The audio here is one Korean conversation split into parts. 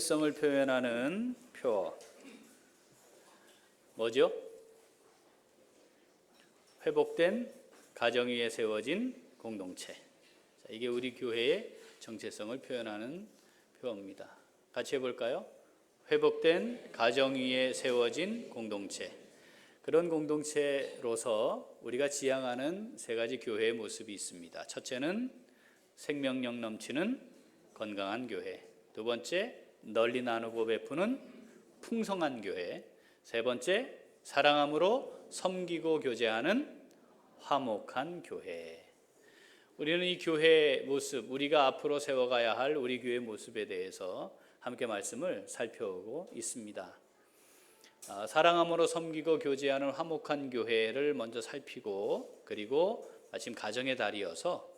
정체성을 표현하는 표 뭐죠? 회복된 가정 위에 세워진 공동체. 자, 이게 우리 교회의 정체성을 표현하는 표입니다. 같이 해볼까요? 회복된 가정 위에 세워진 공동체. 그런 공동체로서 우리가 지향하는 세 가지 교회의 모습이 있습니다. 첫째는 생명력 넘치는 건강한 교회. 두 번째, 널리 나누고 베푸는 풍성한 교회. 세 번째, 사랑함으로 섬기고 교제하는 화목한 교회. 우리는 이 교회의 모습, 우리가 앞으로 세워가야 할 우리 교회의 모습에 대해서 함께 말씀을 살펴보고 있습니다. 사랑함으로 섬기고 교제하는 화목한 교회를 먼저 살피고, 그리고 마침 가정의 달이어서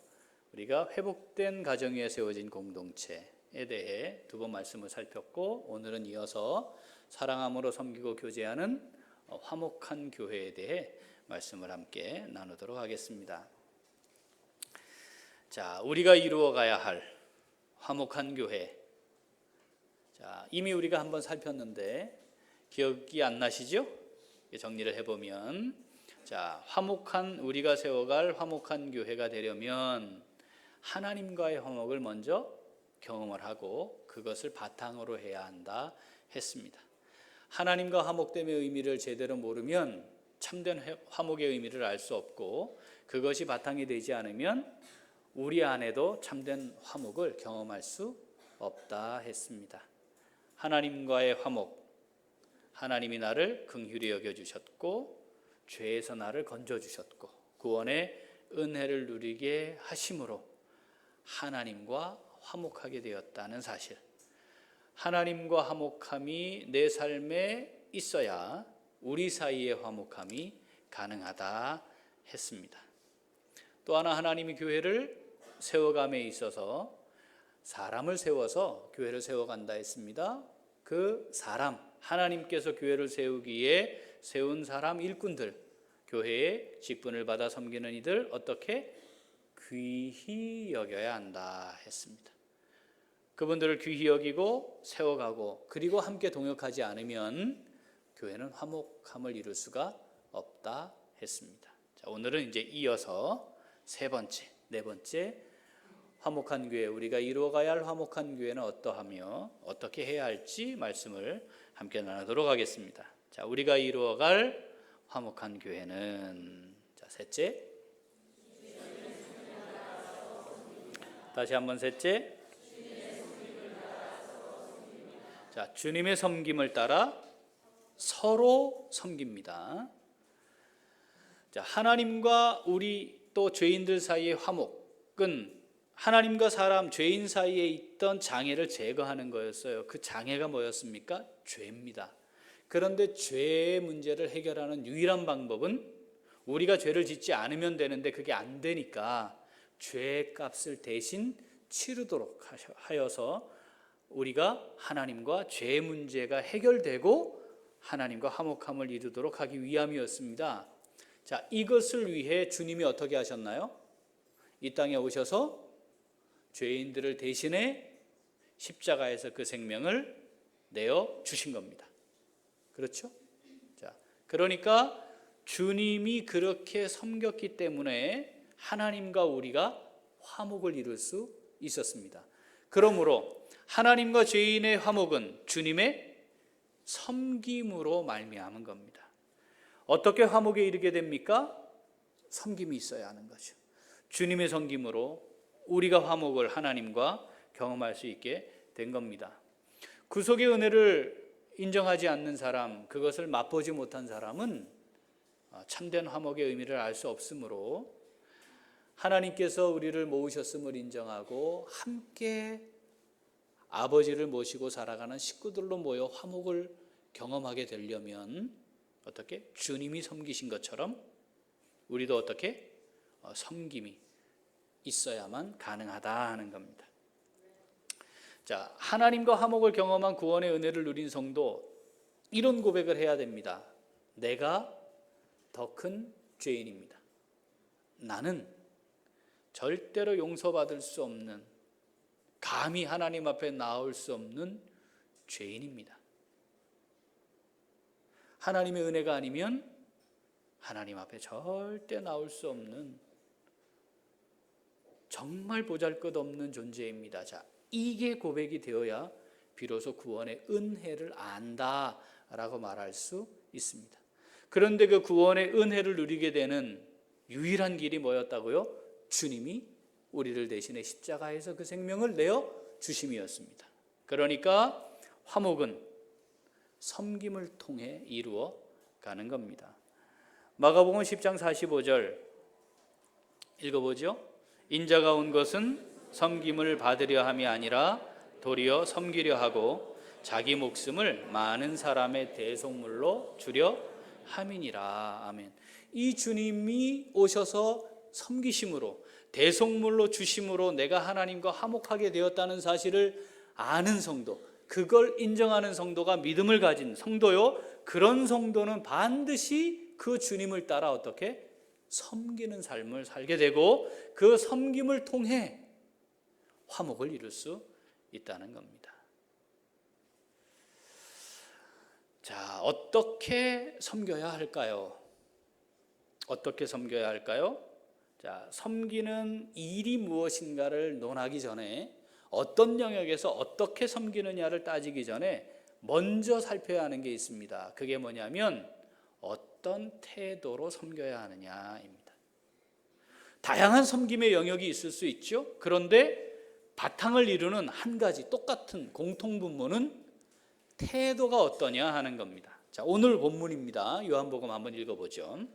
우리가 회복된 가정 위에 세워진 공동체에 대해 두 번 말씀을 살폈고, 오늘은 이어서 사랑함으로 섬기고 교제하는 화목한 교회에 대해 말씀을 함께 나누도록 하겠습니다. 자, 우리가 이루어가야 할 화목한 교회. 자, 이미 우리가 한번 살폈는데 기억이 안 나시죠? 정리를 해보면, 자, 우리가 세워갈 화목한 교회가 되려면 하나님과의 화목을 먼저 경험을 하고 그것을 바탕으로 해야 한다 했습니다. 하나님과 화목됨의 의미를 제대로 모르면 참된 화목의 의미를 알 수 없고, 그것이 바탕이 되지 않으면 우리 안에도 참된 화목을 경험할 수 없다 했습니다. 하나님과의 화목, 하나님이 나를 긍휼히 여겨주셨고 죄에서 나를 건져주셨고 구원의 은혜를 누리게 하심으로 하나님과 화목하게 되었다는 사실, 하나님과 화목함이 내 삶에 있어야 우리 사이의 화목함이 가능하다 했습니다. 또 하나, 하나님이 교회를 세워감에 있어서 사람을 세워서 교회를 세워간다 했습니다. 그 사람, 하나님께서 교회를 세우기에 세운 사람 일꾼들, 교회의 직분을 받아 섬기는 이들 어떻게 귀히 여겨야 한다 했습니다. 그분들을 귀히 여기고 세워가고 그리고 함께 동역하지 않으면 교회는 화목함을 이룰 수가 없다 했습니다. 자, 오늘은 이제 이어서 세 번째, 네 번째, 화목한 교회, 우리가 이루어가야 할 화목한 교회는 어떠하며 어떻게 해야 할지 말씀을 함께 나누도록 하겠습니다. 자, 우리가 이루어갈 화목한 교회는, 자, 셋째, 다시 한번 셋째, 자, 주님의 섬김을 따라 서로 섬깁니다. 자, 하나님과 우리 또 죄인들 사이의 화목은 하나님과 사람, 죄인 사이에 있던 장애를 제거하는 거였어요. 그 장애가 뭐였습니까? 죄입니다. 그런데 죄의 문제를 해결하는 유일한 방법은 우리가 죄를 짓지 않으면 되는데 그게 안 되니까 죄의 값을 대신 치르도록 하여서 우리가 하나님과 죄의 문제가 해결되고 하나님과 화목함을 이루도록 하기 위함이었습니다. 자, 이것을 위해 주님이 어떻게 하셨나요? 이 땅에 오셔서 죄인들을 대신해 십자가에서 그 생명을 내어 주신 겁니다. 그렇죠? 자, 그러니까 주님이 그렇게 섬겼기 때문에 하나님과 우리가 화목을 이룰 수 있었습니다. 그러므로 하나님과 죄인의 화목은 주님의 섬김으로 말미암은 겁니다. 어떻게 화목에 이르게 됩니까? 섬김이 있어야 하는 거죠. 주님의 섬김으로 우리가 화목을 하나님과 경험할 수 있게 된 겁니다. 구속의 은혜를 인정하지 않는 사람, 그것을 맛보지 못한 사람은 참된 화목의 의미를 알 수 없으므로 하나님께서 우리를 모으셨음을 인정하고 함께 아버지를 모시고 살아가는 식구들로 모여 화목을 경험하게 되려면 어떻게? 주님이 섬기신 것처럼 우리도 어떻게? 섬김이 있어야만 가능하다 하는 겁니다. 자, 하나님과 화목을 경험한 구원의 은혜를 누린 성도, 이런 고백을 해야 됩니다. 내가 더 큰 죄인입니다. 나는 절대로 용서받을 수 없는, 감히 하나님 앞에 나올 수 없는 죄인입니다. 하나님의 은혜가 아니면 하나님 앞에 절대 나올 수 없는 정말 보잘것없는 존재입니다. 자, 이게 고백이 되어야 비로소 구원의 은혜를 안다라고 말할 수 있습니다. 그런데 그 구원의 은혜를 누리게 되는 유일한 길이 뭐였다고요? 주님이 우리를 대신해 십자가에서 그 생명을 내어 주심이었습니다. 그러니까 화목은 섬김을 통해 이루어 가는 겁니다. 마가복음 10장 45절 읽어보죠. 인자가 온 것은 섬김을 받으려 함이 아니라 도리어 섬기려 하고 자기 목숨을 많은 사람의 대속물로 주려 함이니라. 아멘. 이 주님이 오셔서 섬기심으로 대속물로 주심으로 내가 하나님과 화목하게 되었다는 사실을 아는 성도, 그걸 인정하는 성도가 믿음을 가진 성도요, 그런 성도는 반드시 그 주님을 따라 어떻게 섬기는 삶을 살게 되고 그 섬김을 통해 화목을 이룰 수 있다는 겁니다. 자, 어떻게 섬겨야 할까요? 어떻게 섬겨야 할까요? 자, 섬기는 일이 무엇인가를 논하기 전에 어떤 영역에서 어떻게 섬기느냐를 따지기 전에 먼저 살펴야 하는 게 있습니다. 그게 뭐냐면 어떤 태도로 섬겨야 하느냐입니다. 다양한 섬김의 영역이 있을 수 있죠. 그런데 바탕을 이루는 한 가지 똑같은 공통분모는 태도가 어떠냐 하는 겁니다. 자, 오늘 본문입니다. 요한복음 한번 읽어보죠.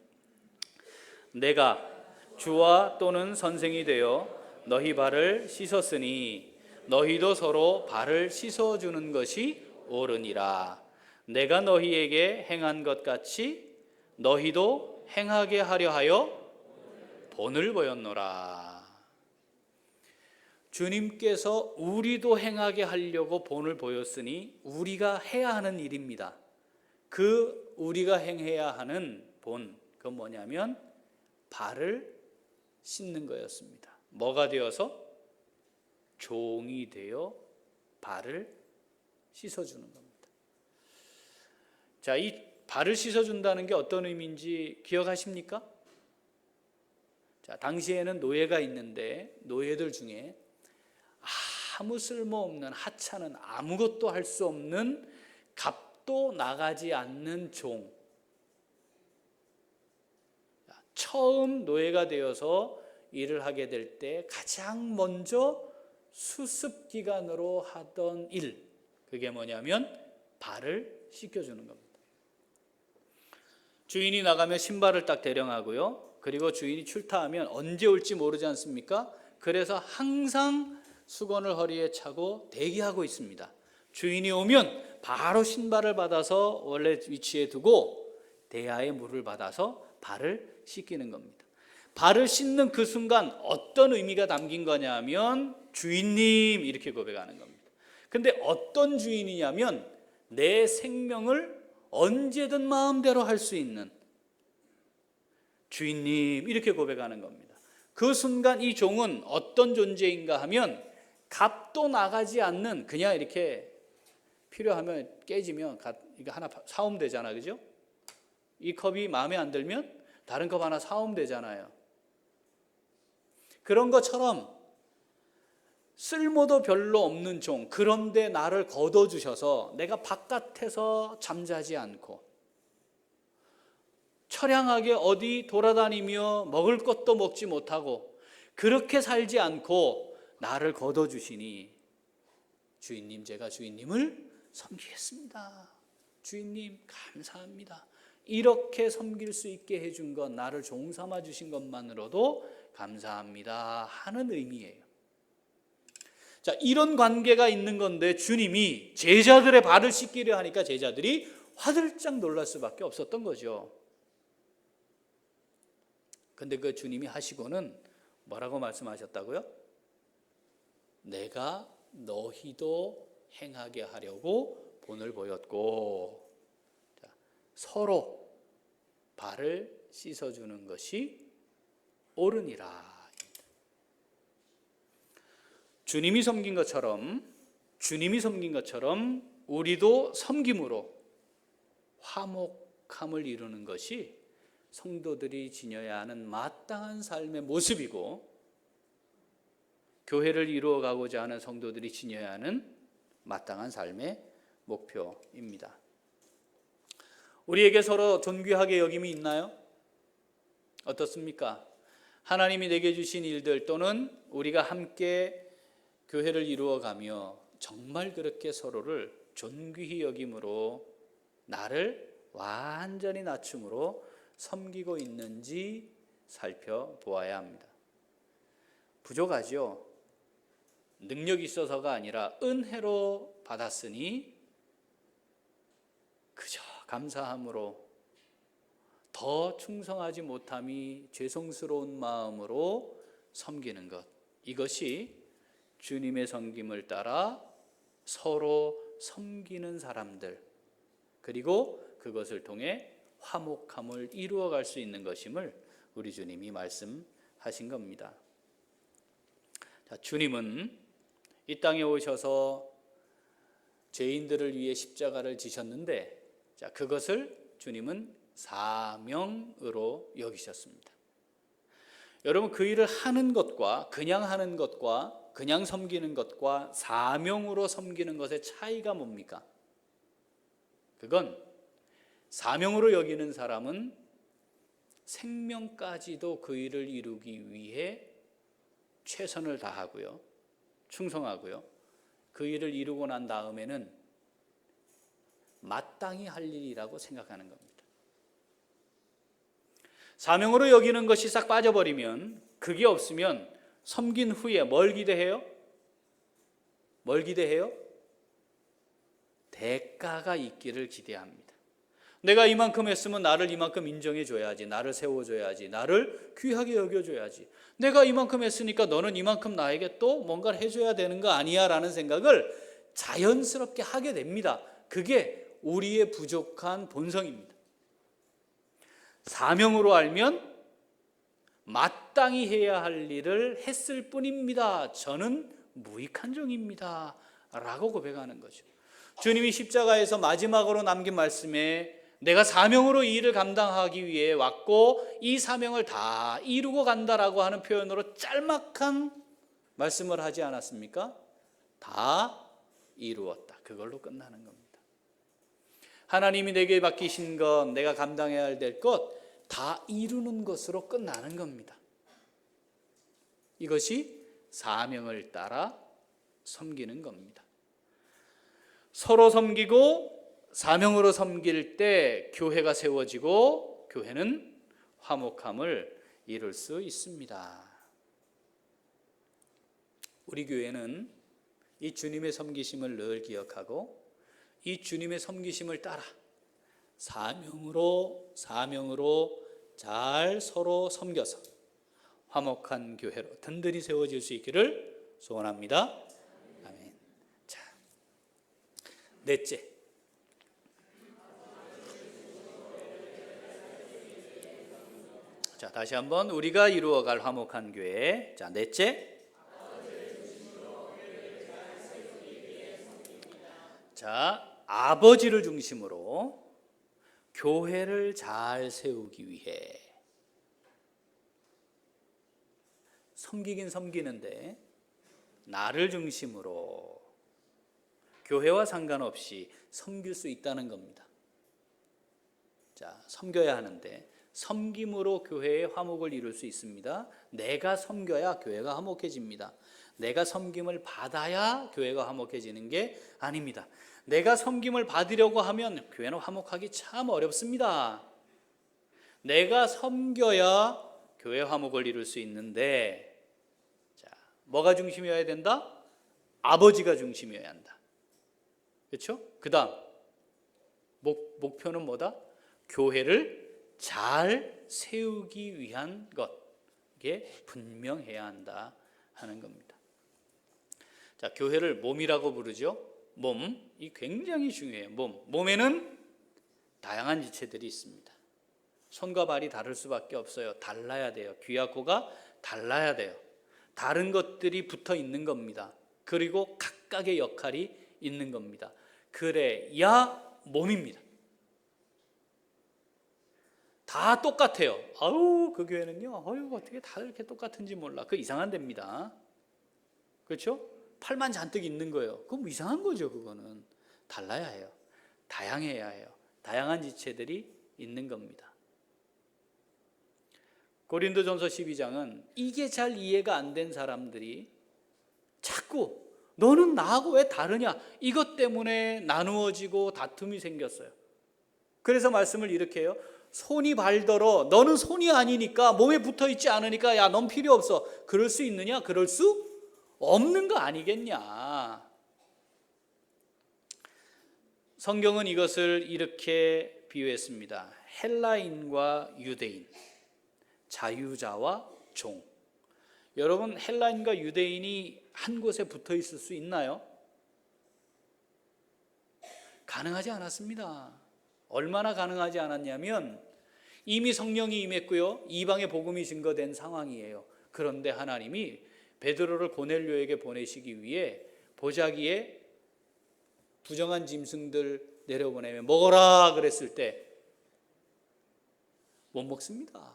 내가 주와 또는 선생이 되어 너희 발을 씻었으니 너희도 서로 발을 씻어주는 것이 옳으니라. 내가 너희에게 행한 것 같이 너희도 행하게 하려 하여 본을 보였노라. 주님께서 우리도 행하게 하려고 본을 보였으니 우리가 해야 하는 일입니다. 그 우리가 행해야 하는 본, 그건 뭐냐면 발을 씻는 거였습니다. 뭐가 되어서? 종이 되어 발을 씻어주는 겁니다. 자, 이 발을 씻어준다는 게 어떤 의미인지 기억하십니까? 자, 당시에는 노예가 있는데 노예들 중에 아무 쓸모없는 하찮은 아무것도 할 수 없는 값도 나가지 않는 종, 처음 노예가 되어서 일을 하게 될 때 가장 먼저 수습 기간으로 하던 일, 그게 뭐냐면 발을 씻겨주는 겁니다. 주인이 나가면 신발을 딱 대령하고요, 그리고 주인이 출타하면 언제 올지 모르지 않습니까? 그래서 항상 수건을 허리에 차고 대기하고 있습니다. 주인이 오면 바로 신발을 받아서 원래 위치에 두고 대야에 물을 받아서 발을 씻기는 겁니다. 발을 씻는 그 순간 어떤 의미가 담긴 거냐면 주인님 이렇게 고백하는 겁니다. 근데 어떤 주인이냐면 내 생명을 언제든 마음대로 할 수 있는 주인님 이렇게 고백하는 겁니다. 그 순간 이 종은 어떤 존재인가 하면 값도 나가지 않는, 그냥 이렇게 필요하면 깨지면 이거 하나 사오면 되잖아, 그죠? 이 컵이 마음에 안 들면 다른 컵 하나 사오면 되잖아요. 그런 것처럼 쓸모도 별로 없는 종, 그런데 나를 거둬주셔서 내가 바깥에서 잠자지 않고 처량하게 어디 돌아다니며 먹을 것도 먹지 못하고 그렇게 살지 않고 나를 거둬주시니 주인님, 제가 주인님을 섬기겠습니다. 주인님 감사합니다. 이렇게 섬길 수 있게 해준 것, 나를 종 삼아 주신 것만으로도 감사합니다 하는 의미예요. 자, 이런 관계가 있는 건데 주님이 제자들의 발을 씻기려 하니까 제자들이 화들짝 놀랄 수밖에 없었던 거죠. 근데 그 주님이 하시고는 뭐라고 말씀하셨다고요? 내가 너희도 행하게 하려고 본을 보였고, 자, 서로 발을 씻어주는 것이 옳으니라. 주님이 섬긴 것처럼 우리도 섬김으로 화목함을 이루는 것이 성도들이 지녀야 하는 마땅한 삶의 모습이고, 교회를 이루어가고자 하는 성도들이 지녀야 하는 마땅한 삶의 목표입니다. 우리에게 서로 존귀하게 여김이 있나요? 어떻습니까? 하나님이 내게 주신 일들 또는 우리가 함께 교회를 이루어가며 정말 그렇게 서로를 존귀히 여김으로 나를 완전히 낮춤으로 섬기고 있는지 살펴보아야 합니다. 부족하죠. 능력이 있어서가 아니라 은혜로 받았으니 그저 감사함으로, 더 충성하지 못함이 죄송스러운 마음으로 섬기는 것, 이것이 주님의 섬김을 따라 서로 섬기는 사람들, 그리고 그것을 통해 화목함을 이루어갈 수 있는 것임을 우리 주님이 말씀하신 겁니다. 자, 주님은 이 땅에 오셔서 죄인들을 위해 십자가를 지셨는데, 자, 그것을 주님은 사명으로 여기셨습니다. 여러분, 그 일을 하는 것과 그냥 섬기는 것과 사명으로 섬기는 것의 차이가 뭡니까? 그건 사명으로 여기는 사람은 생명까지도 그 일을 이루기 위해 최선을 다하고요, 충성하고요, 그 일을 이루고 난 다음에는 마땅히 할 일이라고 생각하는 겁니다. 사명으로 여기는 것이 싹 빠져버리면, 그게 없으면 섬긴 후에 뭘 기대해요? 대가가 있기를 기대합니다. 내가 이만큼 했으면 나를 이만큼 인정해줘야지, 나를 세워줘야지, 나를 귀하게 여겨줘야지, 내가 이만큼 했으니까 너는 이만큼 나에게 또 뭔가를 해줘야 되는 거 아니야 라는 생각을 자연스럽게 하게 됩니다. 그게 우리의 부족한 본성입니다. 사명으로 알면 마땅히 해야 할 일을 했을 뿐입니다. 저는 무익한 종입니다 라고 고백하는 거죠. 주님이 십자가에서 마지막으로 남긴 말씀에 내가 사명으로 이 일을 감당하기 위해 왔고 이 사명을 다 이루고 간다라고 하는 표현으로 짤막한 말씀을 하지 않았습니까? 다 이루었다. 그걸로 끝나는 겁니다. 하나님이 내게 맡기신 것, 내가 감당해야 될 것 다 이루는 것으로 끝나는 겁니다. 이것이 사명을 따라 섬기는 겁니다. 서로 섬기고 사명으로 섬길 때 교회가 세워지고 교회는 화목함을 이룰 수 있습니다. 우리 교회는 이 주님의 섬기심을 늘 기억하고 이 주님의 섬기심을 따라 사명으로 잘 서로 섬겨서 화목한 교회로 든든히 세워질 수 있기를 소원합니다. 아멘. 자, 넷째. 자, 다시 한번 우리가 이루어갈 화목한 교회. 자, 넷째. 자, 아버지를 중심으로 교회를 잘 세우기 위해 섬기긴 섬기는데 나를 중심으로 교회와 상관없이 섬길 수 있다는 겁니다. 자, 섬겨야 하는데 섬김으로 교회의 화목을 이룰 수 있습니다. 내가 섬겨야 교회가 화목해집니다. 내가 섬김을 받아야 교회가 화목해지는 게 아닙니다. 내가 섬김을 받으려고 하면 교회는 화목하기 참 어렵습니다. 내가 섬겨야 교회 화목을 이룰 수 있는데, 자, 뭐가 중심이어야 된다? 아버지가 중심이어야 한다. 그렇죠? 그 다음 목표는 뭐다? 교회를 잘 세우기 위한 것, 이게 분명해야 한다 하는 겁니다. 자, 교회를 몸이라고 부르죠. 몸이 굉장히 중요해요. 몸에는 다양한 지체들이 있습니다. 손과 발이 다를 수밖에 없어요. 달라야 돼요. 귀와 코가 달라야 돼요. 다른 것들이 붙어 있는 겁니다. 그리고 각각의 역할이 있는 겁니다. 그래야 몸입니다. 다 똑같아요. 아유, 그 교회는요, 아유, 어떻게 다 이렇게 똑같은지 몰라. 그 이상한 데입니다. 그렇죠? 팔만 잔뜩 있는 거예요. 그건 이상한 거죠. 그거는 달라야 해요. 다양해야 해요. 다양한 지체들이 있는 겁니다. 고린도전서 12장은 이게 잘 이해가 안 된 사람들이 자꾸 너는 나하고 왜 다르냐, 이것 때문에 나누어지고 다툼이 생겼어요. 그래서 말씀을 이렇게 해요. 손이 발더러 너는 손이 아니니까, 몸에 붙어있지 않으니까 야, 넌 필요 없어. 그럴 수 있느냐? 그럴 수 없는 거 아니겠냐. 성경은 이것을 이렇게 비유했습니다. 헬라인과 유대인, 자유자와 종. 여러분, 헬라인과 유대인이 한 곳에 붙어 있을 수 있나요? 가능하지 않았습니다. 얼마나 가능하지 않았냐면 이미 성령이 임했고요, 이방의 복음이 증거된 상황이에요. 그런데 하나님이 베드로를 고넬료에게 보내시기 위해 보자기에 부정한 짐승들 내려보내며 먹어라 그랬을 때 못 먹습니다.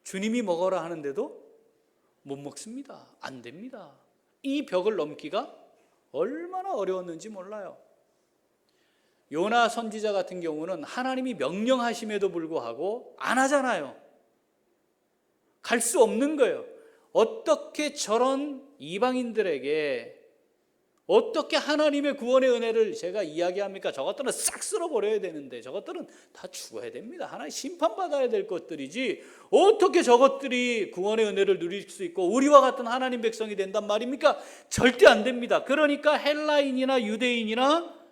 주님이 먹어라 하는데도 못 먹습니다. 안 됩니다. 이 벽을 넘기가 얼마나 어려웠는지 몰라요. 요나 선지자 같은 경우는 하나님이 명령하심에도 불구하고 안 하잖아요. 갈 수 없는 거예요. 어떻게 저런 이방인들에게 어떻게 하나님의 구원의 은혜를 제가 이야기합니까? 저것들은 싹 쓸어버려야 되는데, 저것들은 다 죽어야 됩니다. 하나님 심판받아야 될 것들이지 어떻게 저것들이 구원의 은혜를 누릴 수 있고 우리와 같은 하나님 백성이 된단 말입니까? 절대 안 됩니다. 그러니까 헬라인이나 유대인이나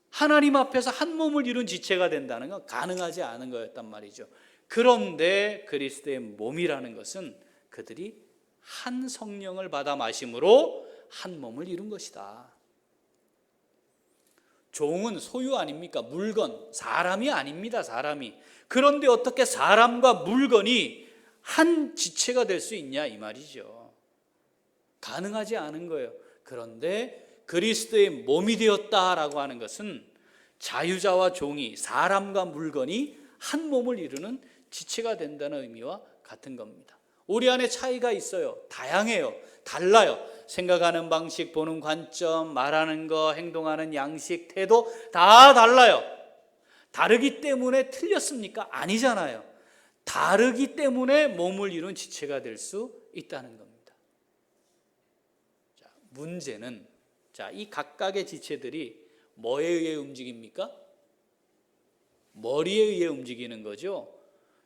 하나님 앞에서 한 몸을 이룬 지체가 된다는 건 가능하지 않은 거였단 말이죠. 그런데 그리스도의 몸이라는 것은 그들이 한 성령을 받아 마심으로 한 몸을 이룬 것이다. 종은 소유 아닙니까? 물건, 사람이 아닙니다. 사람이. 그런데 어떻게 사람과 물건이 한 지체가 될 수 있냐, 이 말이죠. 가능하지 않은 거예요. 그런데 그리스도의 몸이 되었다라고 하는 것은 자유자와 종이, 사람과 물건이 한 몸을 이루는 지체가 된다는 의미와 같은 겁니다. 우리 안에 차이가 있어요. 다양해요. 달라요. 생각하는 방식, 보는 관점, 말하는 거, 행동하는 양식, 태도 다 달라요. 다르기 때문에 틀렸습니까? 아니잖아요. 다르기 때문에 몸을 이룬 지체가 될 수 있다는 겁니다. 자, 문제는 이 각각의 지체들이 뭐에 의해 움직입니까? 머리에 의해 움직이는 거죠.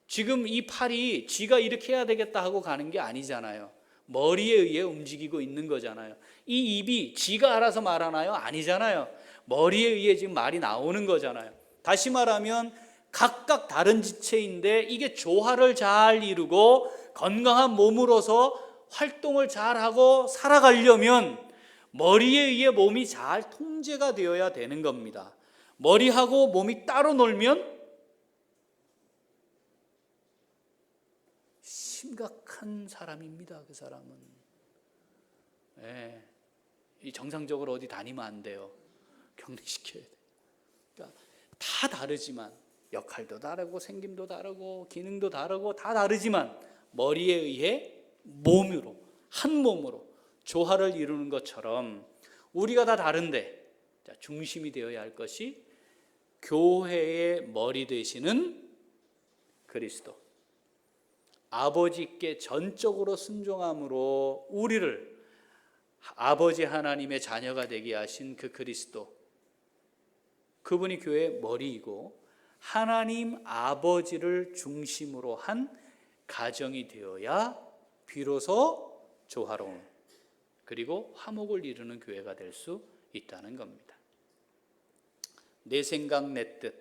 지금 이 팔이 쥐가 이렇게 해야 되겠다 하고 가는 게 아니잖아요. 머리에 의해 움직이고 있는 거잖아요. 이 입이 쥐가 알아서 말하나요? 아니잖아요. 머리에 의해 지금 말이 나오는 거잖아요. 다시 말하면 각각 다른 지체인데 이게 조화를 잘 이루고 건강한 몸으로서 활동을 잘하고 살아가려면 머리에 의해 몸이 잘 통제가 되어야 되는 겁니다. 머리하고 몸이 따로 놀면 심각한 사람입니다. 그 사람은. 네. 이 정상적으로 어디 다니면 안 돼요. 격리시켜야 돼요. 그러니까 다 다르지만 역할도 다르고 생김도 다르고 기능도 다르고 다 다르지만 머리에 의해 몸으로, 한 몸으로 조화를 이루는 것처럼 우리가 다 다른데 중심이 되어야 할 것이 교회의 머리 되시는 그리스도, 아버지께 전적으로 순종함으로 우리를 아버지 하나님의 자녀가 되게 하신 그 그리스도, 그분이 교회의 머리이고 하나님 아버지를 중심으로 한 가정이 되어야 비로소 조화로운 그리고 화목을 이루는 교회가 될 수 있다는 겁니다. 내 생각 내 뜻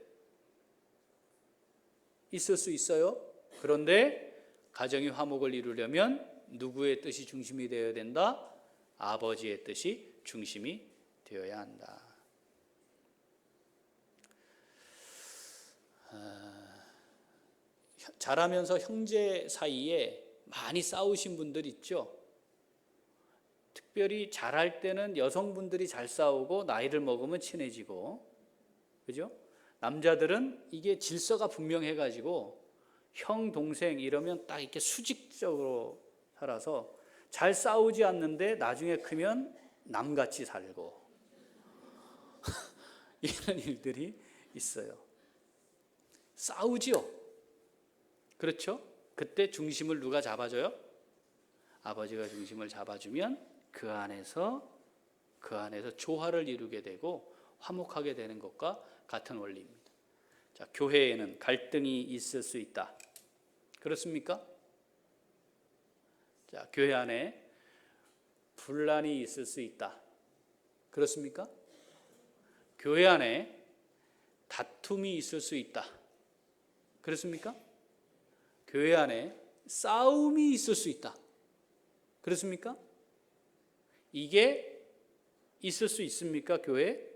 있을 수 있어요. 그런데 가정이 화목을 이루려면 누구의 뜻이 중심이 되어야 된다? 아버지의 뜻이 중심이 되어야 한다. 자라면서 형제 사이에 많이 싸우신 분들 있죠. 특별히 잘할 때는 여성분들이 잘 싸우고 나이를 먹으면 친해지고, 그죠? 남자들은 이게 질서가 분명해가지고 형, 동생 이러면 딱 이렇게 수직적으로 살아서 잘 싸우지 않는데 나중에 크면 남같이 살고 이런 일들이 있어요. 싸우지요. 그렇죠? 그때 중심을 누가 잡아줘요? 아버지가 중심을 잡아주면 그 안에서 조화를 이루게 되고 화목하게 되는 것과 같은 원리입니다. 자, 교회에는 갈등이 있을 수 있다. 그렇습니까? 자, 교회 안에 분란이 있을 수 있다. 그렇습니까? 교회 안에 다툼이 있을 수 있다. 그렇습니까? 교회 안에 싸움이 있을 수 있다. 그렇습니까? 이게 있을 수 있습니까? 교회에?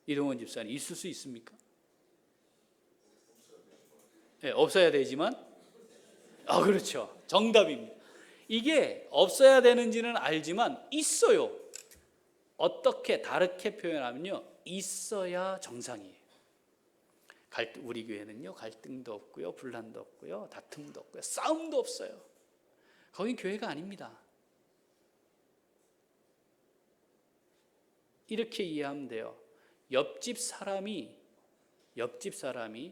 이동원 집사님, 있을 수 있습니까? 네, 없어야 되지만, 그렇죠. 정답입니다. 이게 없어야 되는지는 알지만 있어요. 어떻게 다르게 표현하면요, 있어야 정상이에요. 우리 교회는요, 갈등도 없고요, 분란도 없고요, 다툼도 없고요, 싸움도 없어요. 거긴 교회가 아닙니다. 이렇게 이해하면 돼요. 옆집 사람이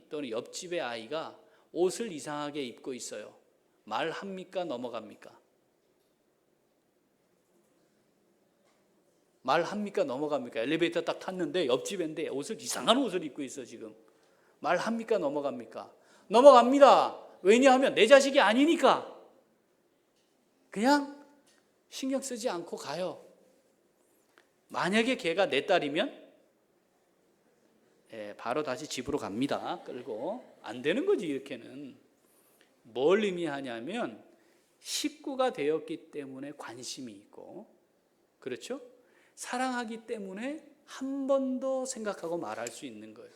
또는 옆집의 아이가 옷을 이상하게 입고 있어요. 말합니까? 넘어갑니까? 말합니까? 넘어갑니까? 엘리베이터 딱 탔는데 옆집인데 이상한 옷을 입고 있어 지금. 말합니까? 넘어갑니까? 넘어갑니다. 왜냐하면 내 자식이 아니니까. 그냥 신경 쓰지 않고 가요. 만약에 걔가 내 딸이면 바로 다시 집으로 갑니다. 끌고. 안 되는 거지 이렇게는. 뭘 의미하냐면 식구가 되었기 때문에 관심이 있고, 그렇죠? 사랑하기 때문에 한 번 더 생각하고 말할 수 있는 거예요.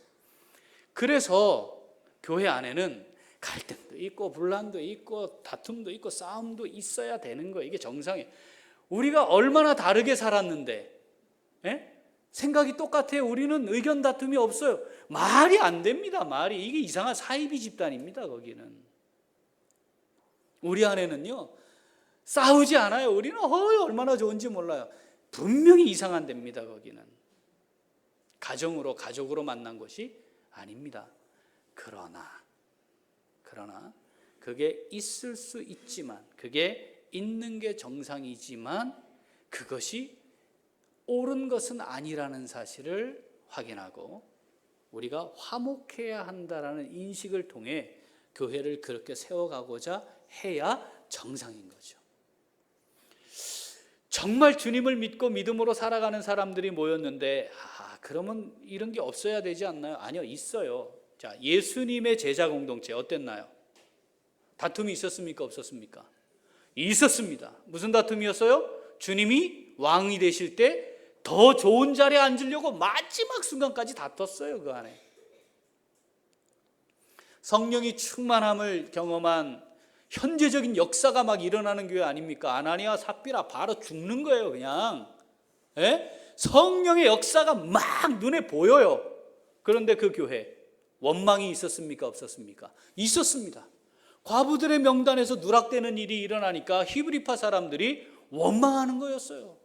그래서 교회 안에는 갈등도 있고 분란도 있고 다툼도 있고 싸움도 있어야 되는 거예요. 이게 정상이에요. 우리가 얼마나 다르게 살았는데 생각이 똑같아요. 우리는 의견 다툼이 없어요. 말이 안 됩니다. 말이. 이게 이상한 사이비 집단입니다. 거기는. 우리 안에는요, 싸우지 않아요. 우리는 얼마나 좋은지 몰라요. 분명히 이상한 데입니다. 거기는. 가족으로 만난 것이 아닙니다. 그러나 그게 있을 수 있지만, 그게 있는 게 정상이지만 그것이 옳은 것은 아니라는 사실을 확인하고 우리가 화목해야 한다라는 인식을 통해 교회를 그렇게 세워가고자 해야 정상인 거죠. 정말 주님을 믿고 믿음으로 살아가는 사람들이 모였는데 그러면 이런 게 없어야 되지 않나요? 아니요, 있어요. 자, 예수님의 제자 공동체 어땠나요? 다툼이 있었습니까? 없었습니까? 있었습니다. 무슨 다툼이었어요? 주님이 왕이 되실 때 더 좋은 자리에 앉으려고 마지막 순간까지 다퉜어요. 그 안에 성령이 충만함을 경험한 현재적인 역사가 막 일어나는 교회 아닙니까? 아나니아 삽비라 바로 죽는 거예요. 그냥 성령의 역사가 막 눈에 보여요. 그런데 그 교회 원망이 있었습니까? 없었습니까? 있었습니다. 과부들의 명단에서 누락되는 일이 일어나니까 히브리파 사람들이 원망하는 거였어요.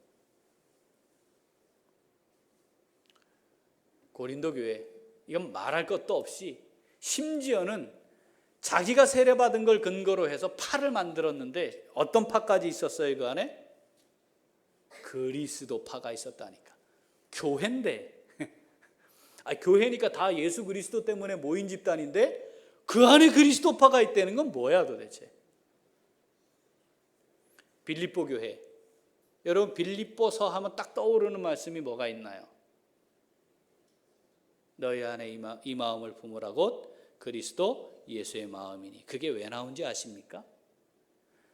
고린도 교회, 이건 말할 것도 없이 심지어는 자기가 세례받은 걸 근거로 해서 파를 만들었는데 어떤 파까지 있었어요? 그 안에? 그리스도파가 있었다니까. 교회인데 교회니까 다 예수 그리스도 때문에 모인 집단인데 그 안에 그리스도파가 있다는 건 뭐야 도대체? 빌립보 교회. 여러분 빌립보서 하면 딱 떠오르는 말씀이 뭐가 있나요? 너희 안에 이 마음을 품으라 곧 그리스도 예수의 마음이니. 그게 왜 나온지 아십니까?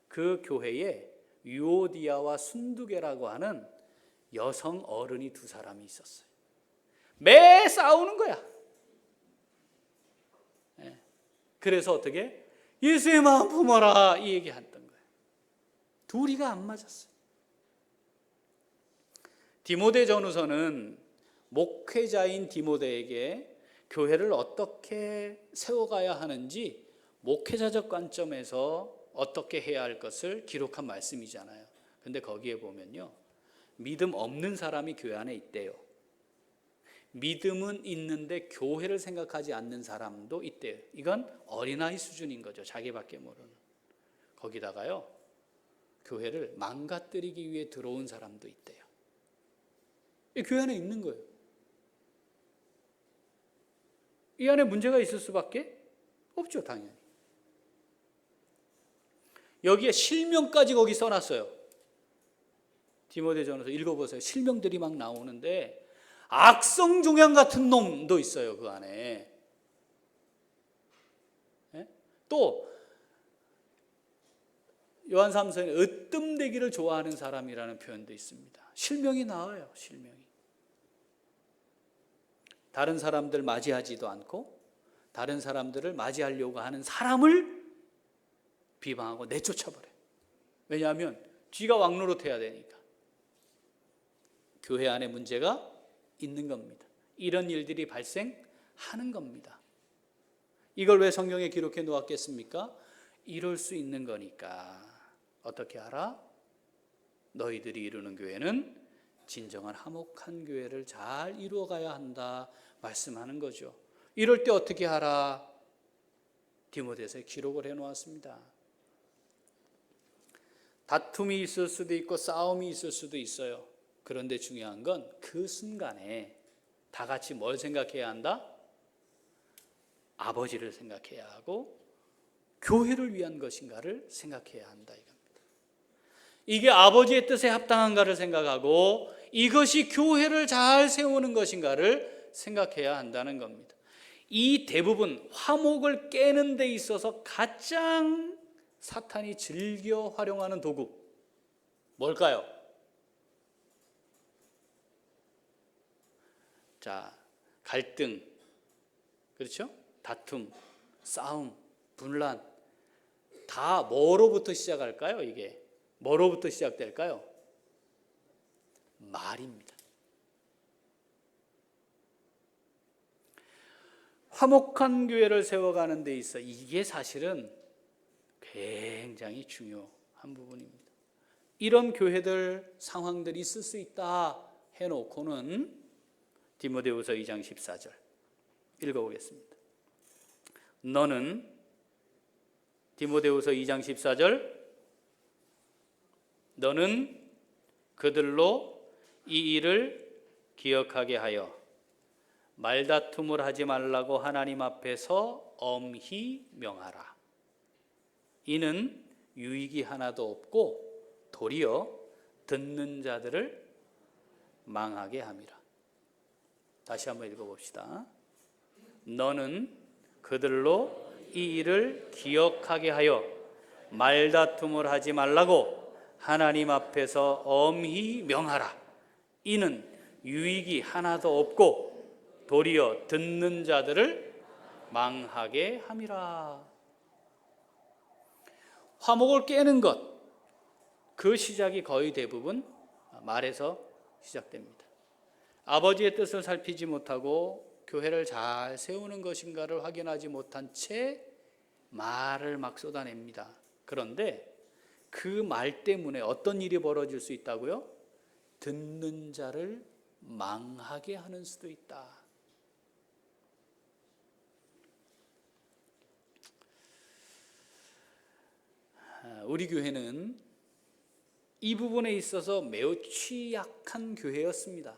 그 교회에 유오디아와 순두계라고 하는 여성 어른이 두 사람이 있었어요. 매 싸우는 거야. 그래서 어떻게? 예수의 마음 품어라 이 얘기 했던 거예요. 둘이가 안 맞았어요. 디모데전후서는 목회자인 디모데에게 교회를 어떻게 세워가야 하는지 목회자적 관점에서 어떻게 해야 할 것을 기록한 말씀이잖아요. 근데 거기에 보면요, 믿음 없는 사람이 교회 안에 있대요. 믿음은 있는데 교회를 생각하지 않는 사람도 있대요. 이건 어린아이 수준인 거죠. 자기밖에 모르는. 거기다가요, 교회를 망가뜨리기 위해 들어온 사람도 있대요. 이 교회 안에 있는 거예요. 이 안에 문제가 있을 수밖에 없죠, 당연히. 여기에 실명까지 거기 써놨어요. 디모데전서 읽어보세요. 실명들이 막 나오는데 악성 종양 같은 놈도 있어요, 그 안에. 또 요한 3서에 으뜸되기를 좋아하는 사람이라는 표현도 있습니다. 실명이 나와요, 실명이. 다른 사람들 맞이하지도 않고 다른 사람들을 맞이하려고 하는 사람을 비방하고 내쫓아버려요. 왜냐하면 쥐가 왕노릇해야 되니까. 교회 안에 문제가 있는 겁니다. 이런 일들이 발생하는 겁니다. 이걸 왜 성경에 기록해 놓았겠습니까? 이럴 수 있는 거니까. 어떻게 알아? 너희들이 이루는 교회는 진정한 화목한 교회를 잘 이루어가야 한다 말씀하는 거죠. 이럴 때 어떻게 하라? 디모데서에 기록을 해놓았습니다. 다툼이 있을 수도 있고 싸움이 있을 수도 있어요. 그런데 중요한 건 그 순간에 다 같이 뭘 생각해야 한다? 아버지를 생각해야 하고 교회를 위한 것인가를 생각해야 한다 이겁니다. 이게 아버지의 뜻에 합당한가를 생각하고 이것이 교회를 잘 세우는 것인가를 생각해야 한다는 겁니다. 이 대부분 화목을 깨는 데 있어서 가장 사탄이 즐겨 활용하는 도구 뭘까요? 자, 갈등, 그렇죠? 다툼, 싸움, 분란 다 뭐로부터 시작할까요? 이게 뭐로부터 시작될까요? 말입니다. 화목한 교회를 세워가는 데 있어 이게 사실은 굉장히 중요한 부분입니다. 이런 교회들 상황들이 있을 수 있다 해놓고는 디모데후서 2장 14절 읽어보겠습니다. 너는 디모데후서 2장 14절 너는 그들로 이 일을 기억하게 하여 말다툼을 하지 말라고 하나님 앞에서 엄히 명하라. 이는 유익이 하나도 없고 도리어 듣는 자들을 망하게 함이라. 다시 한번 읽어봅시다. 너는 그들로 이 일을 기억하게 하여 말다툼을 하지 말라고 하나님 앞에서 엄히 명하라. 이는 유익이 하나도 없고 도리어 듣는 자들을 망하게 함이라. 화목을 깨는 것, 그 시작이 거의 대부분 말에서 시작됩니다. 아버지의 뜻을 살피지 못하고 교회를 잘 세우는 것인가를 확인하지 못한 채 말을 막 쏟아냅니다. 그런데 그 말 때문에 어떤 일이 벌어질 수 있다고요? 듣는 자를 망하게 하는 수도 있다. 우리 교회는 이 부분에 있어서 매우 취약한 교회였습니다.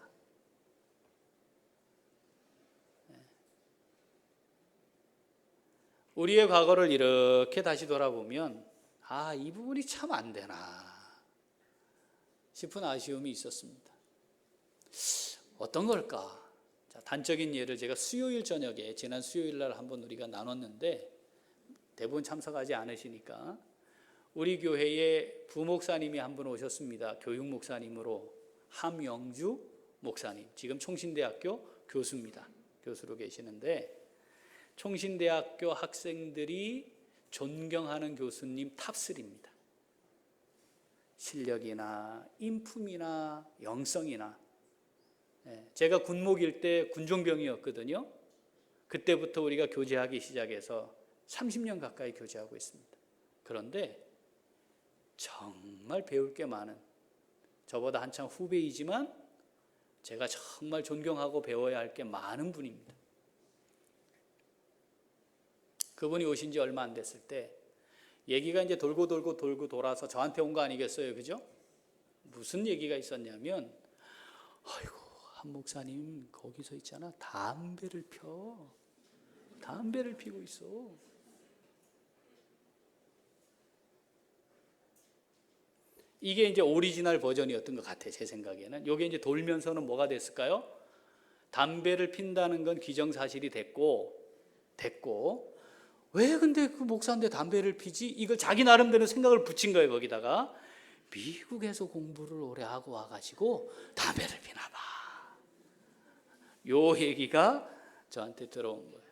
우리의 과거를 이렇게 다시 돌아보면 이 부분이 참 안 되나 싶은 아쉬움이 있었습니다. 어떤 걸까? 자, 단적인 예를 제가 수요일 저녁에 지난 수요일 날 한번 우리가 나눴는데 대부분 참석하지 않으시니까 우리 교회에 부목사님이 한 분 오셨습니다. 교육목사님으로 함영주 목사님, 지금 총신대학교 교수입니다. 교수로 계시는데 총신대학교 학생들이 존경하는 교수님 탑3입니다. 실력이나 인품이나 영성이나 제가 군목일 때 군종병이었거든요. 그때부터 우리가 교제하기 시작해서 30년 가까이 교제하고 있습니다. 그런데 정말 배울 게 많은, 저보다 한참 후배이지만 제가 정말 존경하고 배워야 할 게 많은 분입니다. 그분이 오신 지 얼마 안 됐을 때 얘기가 이제 돌고 돌아서 저한테 온 거 아니겠어요, 그죠? 무슨 얘기가 있었냐면, 아이고, 한 목사님 거기서 있잖아, 담배를 피고 있어. 이게 이제 오리지널 버전이었던 것 같아요, 제 생각에는. 이게 이제 돌면서는 뭐가 됐을까요? 담배를 핀다는 건 기정사실이 됐고, 왜 근데 그 목사인데 담배를 피지? 이걸 자기 나름대로 생각을 붙인 거예요. 거기다가 미국에서 공부를 오래 하고 와가지고 담배를 피나 봐. 요 얘기가 저한테 들어온 거예요.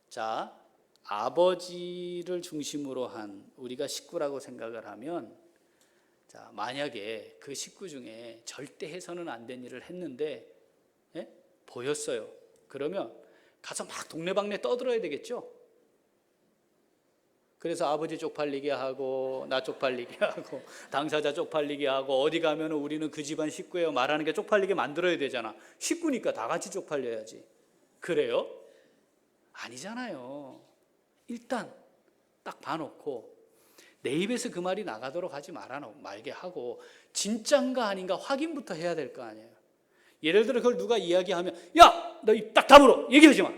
자, 아버지를 중심으로 한 우리가 식구라고 생각을 하면, 자, 만약에 그 식구 중에 절대 해서는 안 된 일을 했는데 보였어요. 그러면 가서 막 동네방네 떠들어야 되겠죠. 그래서 아버지 쪽팔리게 하고 나 쪽팔리게 하고 당사자 쪽팔리게 하고 어디 가면 우리는 그 집안 식구예요 말하는 게 쪽팔리게 만들어야 되잖아. 식구니까 다 같이 쪽팔려야지. 그래요? 아니잖아요. 일단 딱 봐놓고 내 입에서 그 말이 나가도록 하지 말게 하고 진짠가 아닌가 확인부터 해야 될 거 아니에요. 예를 들어 그걸 누가 이야기하면, 야! 너 입 딱 다물어! 얘기하지 마!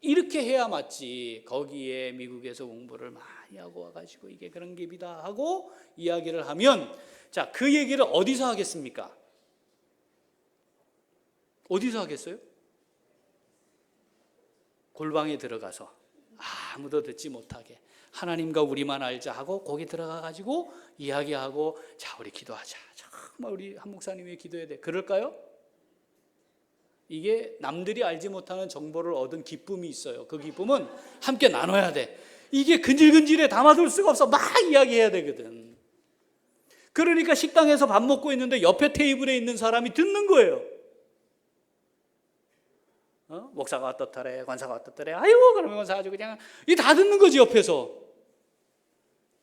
이렇게 해야 맞지. 거기에 미국에서 공부를 많이 하고 와가지고 이게 그런 기비다 하고 이야기를 하면, 자, 그 얘기를 어디서 하겠습니까? 어디서 하겠어요? 골방에 들어가서 아무도 듣지 못하게 하나님과 우리만 알자 하고 거기 들어가가지고 이야기하고, 자, 우리 기도하자. 정말 우리 한 목사님이 기도해야 돼. 그럴까요? 이게 남들이 알지 못하는 정보를 얻은 기쁨이 있어요. 그 기쁨은 함께 나눠야 돼. 이게 근질근질해 담아둘 수가 없어. 막 이야기해야 되거든. 그러니까 식당에서 밥 먹고 있는데 옆에 테이블에 있는 사람이 듣는 거예요. 목사가 어떻더래, 권사가 어떻더래. 아이고, 그러면 권사가 그냥 이 다 듣는 거지 옆에서.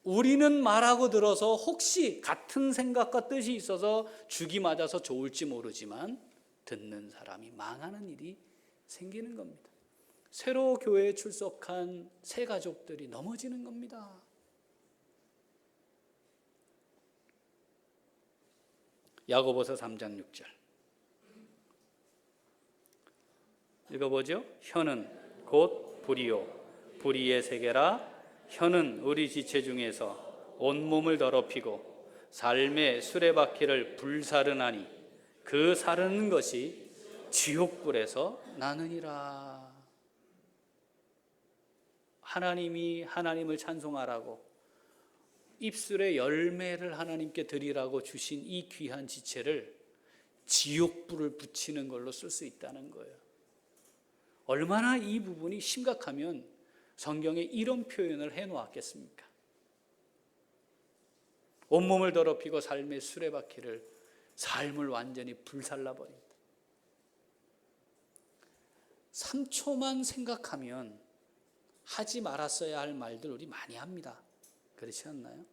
우리는 말하고 들어서 혹시 같은 생각과 뜻이 있어서 죽이 맞아서 좋을지 모르지만 듣는 사람이 망하는 일이 생기는 겁니다. 새로 교회에 출석한 새 가족들이 넘어지는 겁니다. 야고보서 3장 6절 읽어보죠. 혀는 곧 불이요 불의의 세계라. 혀는 우리 지체 중에서 온몸을 더럽히고 삶의 수레바퀴를 불사르나니 그 사르는 것이 지옥불에서 나느니라. 하나님이 하나님을 찬송하라고 입술의 열매를 하나님께 드리라고 주신 이 귀한 지체를 지옥불을 붙이는 걸로 쓸 수 있다는 거예요. 얼마나 이 부분이 심각하면 성경에 이런 표현을 해놓았겠습니까? 온몸을 더럽히고 삶의 수레바퀴를, 삶을 완전히 불살라버린다. 3초만 생각하면 하지 말았어야 할 말들 우리 많이 합니다. 그렇지 않나요?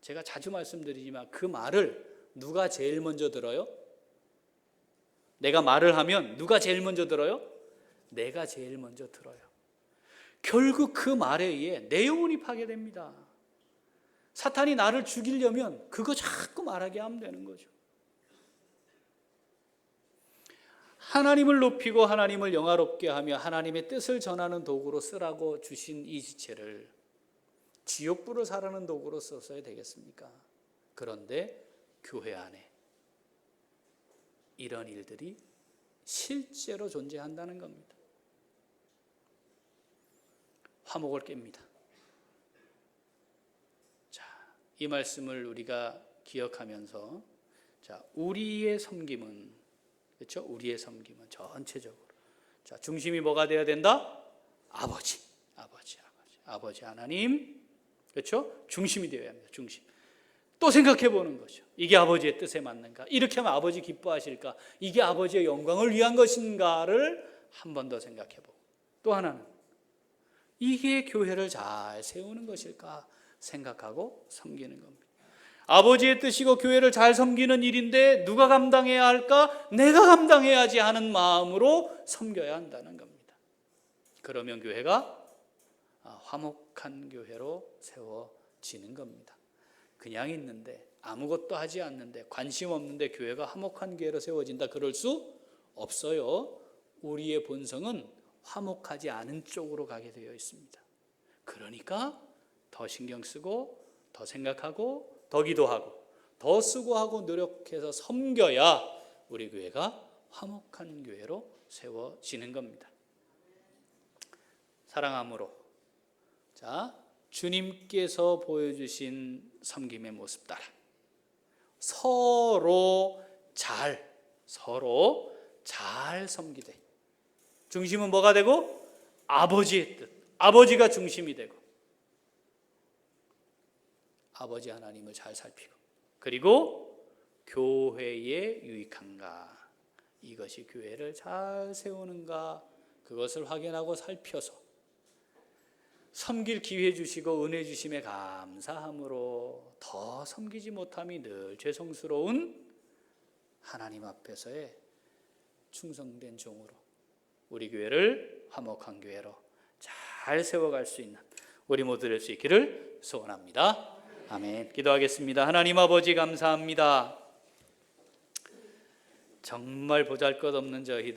제가 자주 말씀드리지만 그 말을 누가 제일 먼저 들어요? 내가 말을 하면 누가 제일 먼저 들어요? 내가 제일 먼저 들어요. 결국 그 말에 의해 내 영혼이 파괴됩니다. 사탄이 나를 죽이려면 그거 자꾸 말하게 하면 되는 거죠. 하나님을 높이고 하나님을 영화롭게 하며 하나님의 뜻을 전하는 도구로 쓰라고 주신 이 지체를 지옥불을 사르는 도구로 썼어야 되겠습니까? 그런데 교회 안에 이런 일들이 실제로 존재한다는 겁니다. 화목을 깹니다. 자, 이 말씀을 우리가 기억하면서, 자, 우리의 섬김은, 그렇죠? 우리의 섬김은 전체적으로, 자, 중심이 뭐가 되어야 된다? 아버지 하나님, 그렇죠? 중심이 되어야 합니다. 중심. 또 생각해 보는 거죠. 이게 아버지의 뜻에 맞는가? 이렇게 하면 아버지 기뻐하실까? 이게 아버지의 영광을 위한 것인가를 한 번 더 생각해 보고, 또 하나는 이게 교회를 잘 세우는 것일까 생각하고 섬기는 겁니다. 아버지의 뜻이고 교회를 잘 섬기는 일인데 누가 감당해야 할까? 내가 감당해야지 하는 마음으로 섬겨야 한다는 겁니다. 그러면 교회가 화목한 교회로 세워지는 겁니다. 그냥 있는데 아무것도 하지 않는데 관심 없는데 교회가 화목한 교회로 세워진다, 그럴 수 없어요. 우리의 본성은 화목하지 않은 쪽으로 가게 되어 있습니다. 그러니까 더 신경 쓰고 더 생각하고 더 기도하고 더 수고하고 노력해서 섬겨야 우리 교회가 화목한 교회로 세워지는 겁니다. 사랑함으로, 자, 주님께서 보여주신 섬김의 모습 따라 서로 잘 섬기되, 중심은 뭐가 되고? 아버지의 뜻, 아버지가 중심이 되고 아버지 하나님을 잘 살피고, 그리고 교회에 유익한가, 이것이 교회를 잘 세우는가, 그것을 확인하고 살펴서 섬길 기회 주시고 은혜 주심에 감사함으로 더 섬기지 못함이 늘 죄송스러운 하나님 앞에서의 충성된 종으로 우리 교회를 화목한 교회로 잘 세워갈 수 있는 우리 모두 될 수 있기를 소원합니다. 아멘. 기도하겠습니다. 하나님 아버지 감사합니다. 정말 보잘것없는 저희들